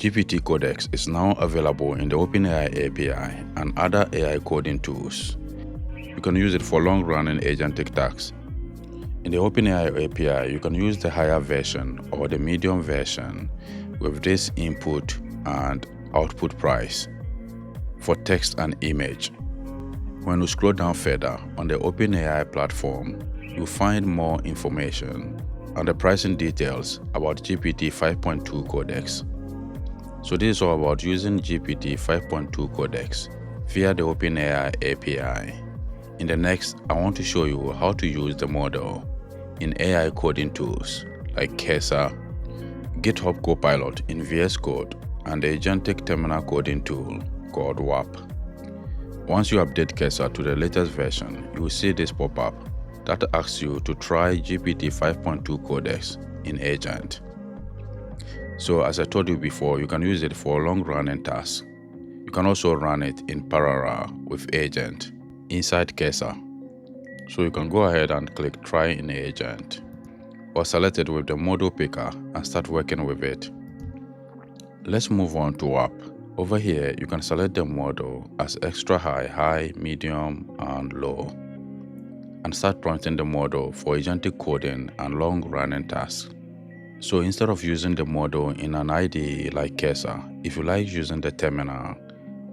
GPT Codex is now available in the OpenAI API and other AI coding tools. You can use it for long-running agentic tasks. In the OpenAI API, you can use the higher version or the medium version with this input and output price for text and image. When you scroll down further on the OpenAI platform, you'll find more information and the pricing details about GPT-5.2 Codex. So this is all about using GPT-5.2 Codex via the OpenAI API. In the next, I want to show you how to use the model in AI coding tools like Cursor, GitHub Copilot in VS Code, and the agentic terminal coding tool called WAP. Once you update Cursor to the latest version, you will see this pop-up that asks you to try GPT-5.2 Codex in Agent. So as I told you before, you can use it for long-running tasks. You can also run it in parallel with Agent inside Cursor. So you can go ahead and click Try in Agent or select it with the model picker and start working with it. Let's move on to WAP. Over here, you can select the model as extra high, medium, and low, and start prompting the model for agentic coding and long-running tasks. So instead of using the model in an IDE like Cursor, if you like using the terminal,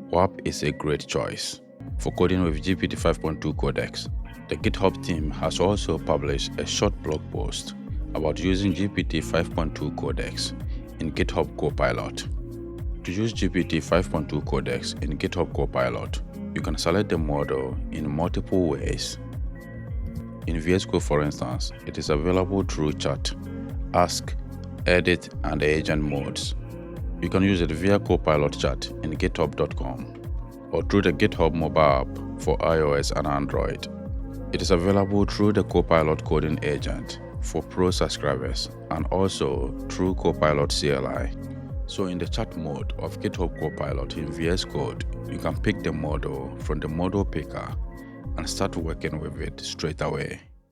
WAP is a great choice for coding with GPT-5.2 Codex. The GitHub team has also published a short blog post about using GPT-5.2 Codex in GitHub Copilot. To use GPT-5.2 Codex in GitHub Copilot, you can select the model in multiple ways. In VS Code, for instance, it is available through chat, ask, edit, and agent modes. You can use it via Copilot chat in github.com or through the GitHub mobile app for iOS and Android. It is available through the Copilot coding agent for Pro subscribers and also through Copilot CLI. So in the chat mode of GitHub Copilot in VS Code, you can pick the model from the model picker and start working with it straight away.